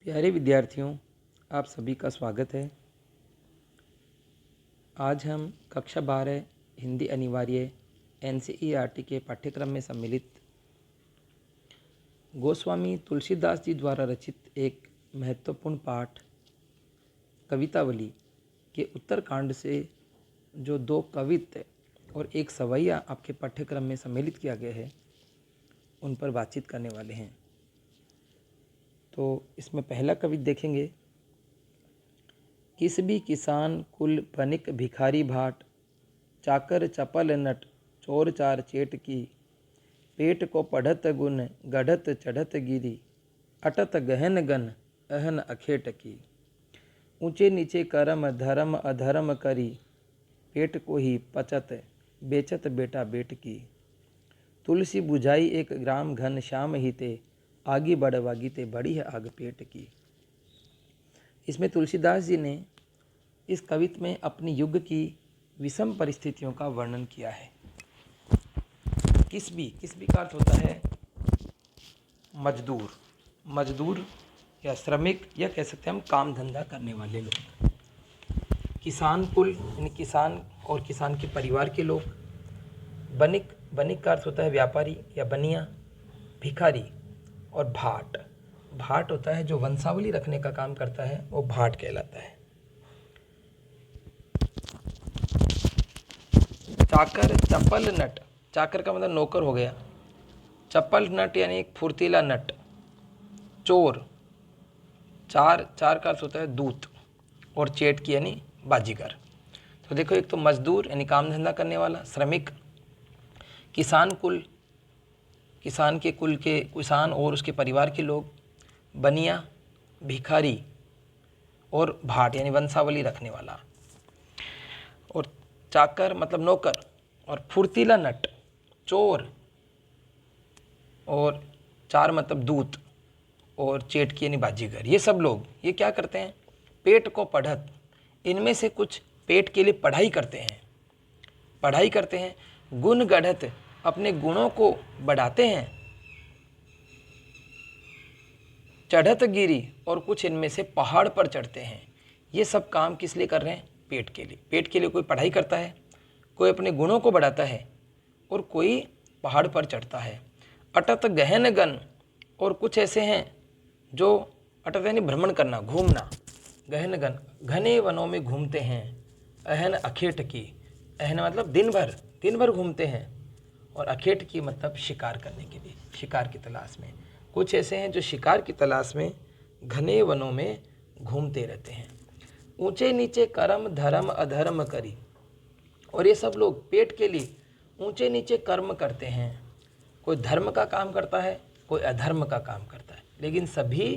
प्यारे विद्यार्थियों, आप सभी का स्वागत है। आज हम कक्षा 12 हिंदी अनिवार्य NCERT के पाठ्यक्रम में सम्मिलित गोस्वामी तुलसीदास जी द्वारा रचित एक महत्वपूर्ण पाठ कवितावली के उत्तरकांड से जो 2 कवित्त और एक सवैया आपके पाठ्यक्रम में सम्मिलित किया गया है, उन पर बातचीत करने वाले हैं। तो इसमें पहला कवित्त देखेंगे। किस भी किसान कुल बनिक भिखारी भाट, चाकर चपल नट चोर चार चेट की, पेट को पढ़त गुण गढ़त चढ़त गिरी, अटत गहन गन अहन अखेट की, ऊंचे नीचे करम धर्म अधर्म करी, पेट को ही पचत बेचत बेटा बेट की, तुलसी बुझाई एक ग्राम घन श्याम हिते, आगे बढ़वागी ते बड़ी है आग पेट की। इसमें तुलसीदास जी ने इस कवित्त में अपनी युग की विषम परिस्थितियों का वर्णन किया है। किस भी का अर्थ होता है मजदूर या श्रमिक, या कह सकते हैं हम काम धंधा करने वाले लोग। किसान कुल यानी किसान और किसान के परिवार के लोग। बनिक का अर्थ होता है व्यापारी या बनिया। भिखारी और भाट होता है जो वंशावली रखने का काम करता है, वो भाट कहलाता है। चाकर चपल नट, चाकर का मतलब नौकर हो गया। चपल नट यानी एक फुर्तीला नट। चोर, चार का अर्थ होता है दूत, और चेट की यानी बाजीगर। तो देखो, एक तो मजदूर यानी काम धंधा करने वाला, श्रमिक, किसान और उसके परिवार के लोग, बनिया, भिखारी और भाट यानी वंशावली रखने वाला, और चाकर मतलब नौकर, और फुर्तीला नट चोर, और चार मतलब दूत, और चेट की यानी बाजीगर। ये सब लोग ये क्या करते हैं? पेट को पढ़त, इनमें से कुछ पेट के लिए पढ़ाई करते हैं, गुण गढ़त, अपने गुणों को बढ़ाते हैं, चढ़त गिरी, और कुछ इनमें से पहाड़ पर चढ़ते हैं। ये सब काम किस लिए कर रहे हैं? पेट के लिए कोई पढ़ाई करता है, कोई अपने गुणों को बढ़ाता है, और कोई पहाड़ पर चढ़ता है। अटत गहन गन, और कुछ ऐसे हैं जो अटत यानी भ्रमण करना, घूमना, गहन गन घने वनों में घूमते हैं। अहन अखेट की, अहन मतलब दिन भर घूमते हैं, और अखेट की मतलब शिकार करने के लिए, शिकार की तलाश में। कुछ ऐसे हैं जो शिकार की तलाश में घने वनों में घूमते रहते हैं। ऊंचे नीचे कर्म धर्म अधर्म करी, और ये सब लोग पेट के लिए ऊंचे नीचे कर्म करते हैं। कोई धर्म का काम करता है, कोई अधर्म का काम करता है, लेकिन सभी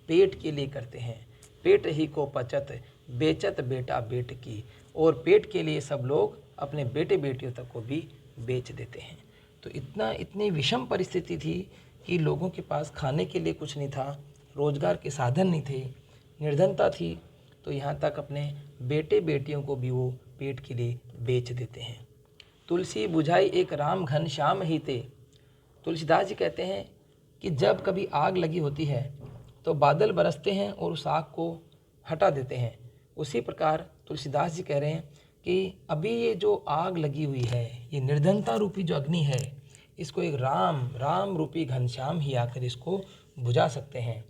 पेट के लिए करते हैं। पेट ही को पचत बेचत बेटा बेट की, और पेट के लिए सब लोग अपने बेटे बेटियों तक को भी बेच देते हैं। तो इतनी विषम परिस्थिति थी कि लोगों के पास खाने के लिए कुछ नहीं था, रोजगार के साधन नहीं थे, निर्धनता थी, तो यहाँ तक अपने बेटे बेटियों को भी वो पेट के लिए बेच देते हैं। तुलसी बुझाई एक राम घन श्याम ही ते, तुलसीदास जी कहते हैं कि जब कभी आग लगी होती है तो बादल बरसते हैं और उस आग को हटा देते हैं। उसी प्रकार तुलसीदास जी कह रहे हैं कि अभी ये जो आग लगी हुई है, ये निर्धनता रूपी जो अग्नि है, इसको एक राम रूपी घनश्याम ही आकर इसको बुझा सकते हैं।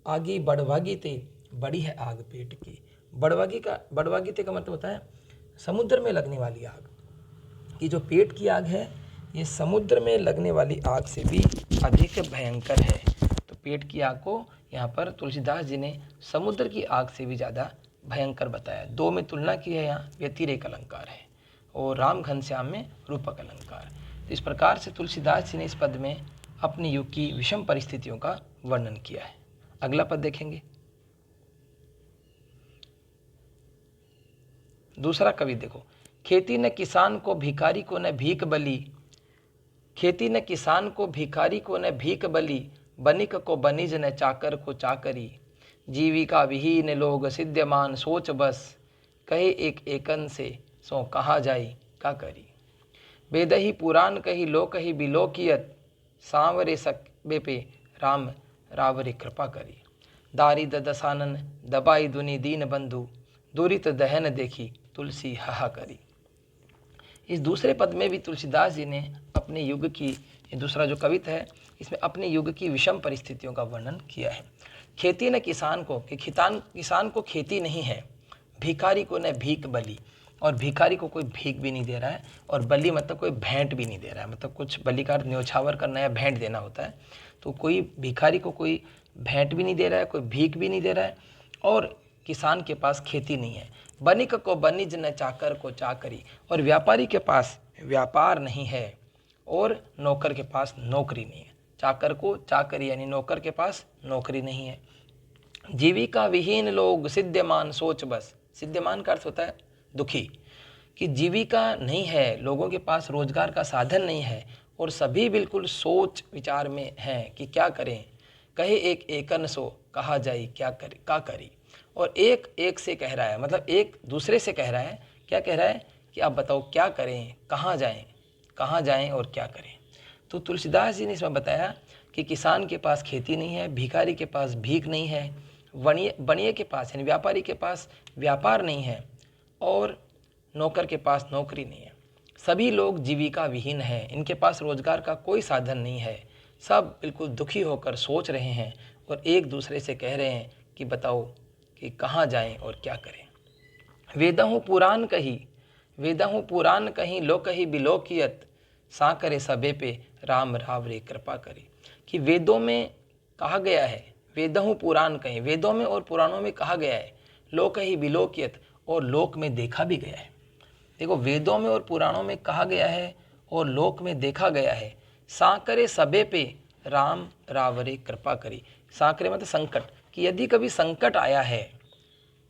आगे बढ़वागी ते बड़ी है आग पेट की। बढ़वागी ते का मतलब होता है समुद्र में लगने वाली आग। कि जो पेट की आग है, ये समुद्र में लगने वाली आग से भी अधिक भयंकर है। तो पेट की आग को यहाँ पर तुलसीदास जी ने समुद्र की आग से भी ज़्यादा भयंकर बताया। 2 में तुलना की है, यहाँ व्यतिरेक अलंकार है, और राम घनश्याम में रूपक अलंकार। तो इस प्रकार से तुलसीदास जी ने इस पद में अपनी युग की विषम परिस्थितियों का वर्णन किया है। अगला पद देखेंगे। दूसरा कवि देखो। खेती न किसान को भिखारी को न भीख बली, खेती न किसान को भिखारी को न भीख बली, बनिक को बनिज न चाकर को चाकरी, जीविका विहीन लोग सिद्ध्यमान सोच बस, कहे एक एकन से सो कहा जाई का करी, बेदही पुराण कही लो कही बिलोकियत, सांवरे सक बेपे राम रावरे कृपा करी। दारिद दसानन दबाई दुनि दीन बंधु, दुरित दहन देखी तुलसी हाहा करी। इस दूसरे पद में भी तुलसीदास जी ने अपने युग की, ये दूसरा जो कविता है इसमें अपने युग की विषम परिस्थितियों का वर्णन किया है। खेती न किसान को, कि किसान को खेती नहीं है, भिखारी को न भीख बली, और भिखारी को कोई भीख भी नहीं दे रहा है, और बलि मतलब कोई भेंट भी नहीं दे रहा है, मतलब कुछ बलि का न्योछावर करना या भेंट देना होता है, तो कोई भिखारी को कोई भेंट भी नहीं दे रहा है, कोई भीख भी नहीं दे रहा है, और किसान के पास खेती नहीं है। बनिक को बनिज न चाकर को चाकरी, और व्यापारी के पास व्यापार नहीं है, और नौकर के पास नौकरी नहीं है। चाकर को चाकरी यानी नौकर के पास नौकरी नहीं है। जीविका विहीन लोग सिद्धमान सोच बस, सिद्धमान का अर्थ होता है दुखी, कि जीविका नहीं है, लोगों के पास रोजगार का साधन नहीं है, और सभी बिल्कुल सोच विचार में हैं कि क्या करें। कहे एक एकन सो कहा जाए क्या करे का करी, और एक एक से कह रहा है, मतलब एक दूसरे से कह रहा है। क्या कह रहा है कि आप बताओ क्या करें, कहाँ जाएं और क्या करें। तो तुलसीदास जी ने इसमें बताया कि किसान के पास खेती नहीं है, भिखारी के पास भीख नहीं है, बनिए के पास यानी व्यापारी के पास व्यापार नहीं है, और नौकर के पास नौकरी नहीं है। सभी लोग जीविका विहीन हैं, इनके पास रोजगार का कोई साधन नहीं है। सब बिल्कुल दुखी होकर सोच रहे हैं और एक दूसरे से कह रहे हैं कि बताओ कि कहाँ जाएं और क्या करें। वेदहु पुराण कहीं लो कही बिलोकियत, सा करे सबे पे राम राव रे कृपा करे। कि वेदों में कहा गया है, वेदहु पुराण कहीं, वेदों में और पुराणों में कहा गया है, लोक ही बिलोकियत, और लोक में देखा भी गया है। देखो, वेदों में और पुराणों में कहा गया है और लोक में देखा गया है। सांकरे सबे पे राम रावरे कृपा करी। सांकरे मतलब संकट, कि यदि कभी संकट आया है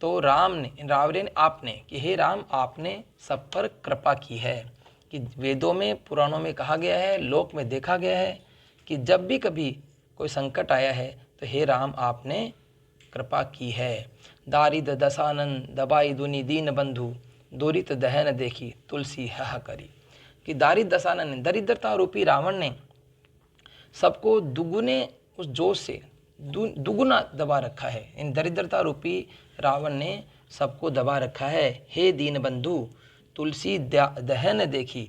तो राम ने, रावरे ने, आपने, कि हे राम आपने सब पर कृपा की है। कि वेदों में पुराणों में कहा गया है, लोक में देखा गया है कि जब भी कभी कोई संकट आया है तो हे राम आपने कृपा की है। दारिद दसानन दबाई दुनि दीन बंधु, दुरित दहन देखी तुलसी हह करी। कि दारिद दसानन, दरिद्रता रूपी रावण ने सबको दुगुने उस जोश से दुगुना दबा रखा है। इन दरिद्रता रूपी रावण ने सबको दबा रखा है। हे दीन बंधु तुलसी दहन देखी,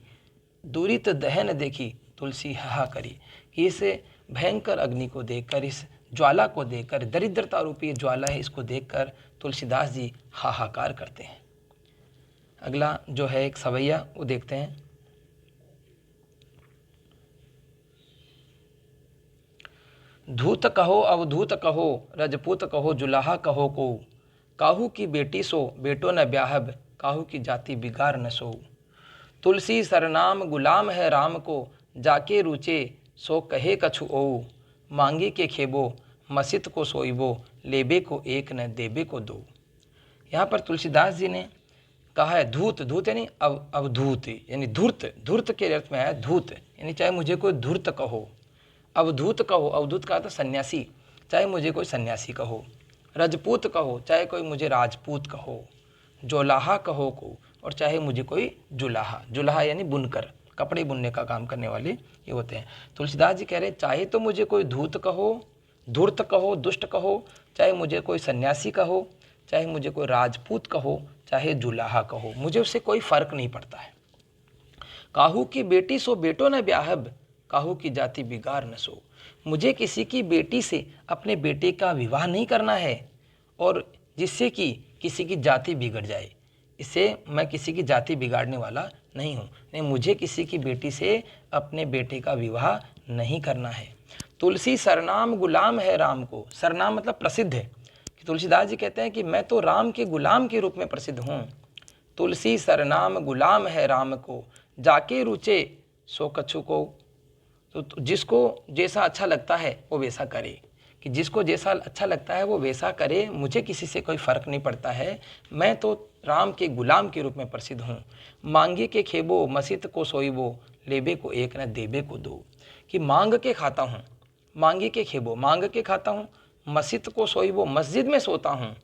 दुरित दहन देखी तुलसी हाहा करी। कि इस भयंकर अग्नि को देखकर, इस ज्वाला को देखकर, दरिद्रता रूपी ज्वाला है इसको देखकर तुलसीदास जी हाहाकार करते हैं। अगला जो है एक सवैया, वो देखते हैं। धूत कहो अवधूत कहो, रजपूत कहो जुलाहा कहो को, काहू की बेटी सो बेटो न ब्याहब, काहू की जाति बिगाड़ न सो। तुलसी सरनाम गुलाम है राम को, जाके रुचे सो कहे कछु ओ, मांगी के खेबो मसित को सोइबो, लेबे को एक न देबे को दो। यहाँ पर तुलसीदास जी ने कहा है धूत, धूत यानी अवधूत, यानी धूर्त, धूर्त के अर्थ में आया धूत, यानी चाहे मुझे कोई धूर्त कहो, अवधूत कहो, अवधूत का अर्थ सन्यासी, चाहे मुझे कोई सन्यासी कहो, रजपूत कहो, चाहे कोई मुझे राजपूत कहो, जोलाहा कहो को, और चाहे मुझे कोई जुलाहा, जुलाहा यानी बुनकर, कपड़े बुनने का काम करने वाले ये होते हैं। तुलसीदास जी कह रहे हैं चाहे तो मुझे कोई धूत कहो, धूर्त कहो, दुष्ट कहो, चाहे मुझे कोई सन्यासी कहो, चाहे मुझे कोई राजपूत कहो, चाहे जुलाहा कहो, मुझे उससे कोई फर्क नहीं पड़ता है। काहू की बेटी सो बेटो न ब्याहब, काहू की जाति बिगाड़ न सो। मुझे किसी की बेटी से अपने बेटे का विवाह नहीं करना है, और जिससे कि किसी की जाति बिगड़ जाए, इससे मैं किसी की जाति बिगाड़ने वाला नहीं हूँ। नहीं, मुझे किसी की बेटी से अपने बेटे का विवाह नहीं करना है। तुलसी सरनाम गुलाम है राम को, सरनाम मतलब प्रसिद्ध है। कि तुलसीदास जी कहते हैं कि मैं तो राम के गुलाम के रूप में प्रसिद्ध हूँ। तुलसी सरनाम गुलाम है राम को, जाके रुचे सो कछु को। तो जिसको जैसा अच्छा लगता है वो वैसा करे, कि जिसको जैसा अच्छा लगता है वो वैसा करे, मुझे किसी से कोई फ़र्क नहीं पड़ता है, मैं तो राम के गुलाम के रूप में प्रसिद्ध हूँ। मांगे के खेबो मसित को सोइबो, लेबे को एक न देबे को दो। कि मांग के खाता हूँ, मांगे के खेबो मांग के खाता हूँ, मसित को सोइबो मस्जिद में सोता हूँ,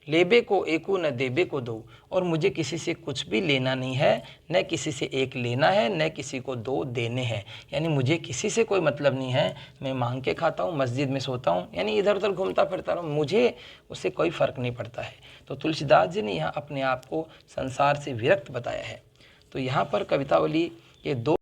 लेबे को एकू न देबे को दो, और मुझे किसी से कुछ भी लेना नहीं है, न किसी से एक लेना है, न किसी को दो देने हैं। यानी मुझे किसी से कोई मतलब नहीं है, मैं मांग के खाता हूँ, मस्जिद में सोता हूँ, यानी इधर उधर घूमता फिरता रहूँ, मुझे उससे कोई फ़र्क नहीं पड़ता है। तो तुलसीदास जी ने यहाँ अपने आप को संसार से विरक्त बताया है। तो यहाँ पर कवितावली के दो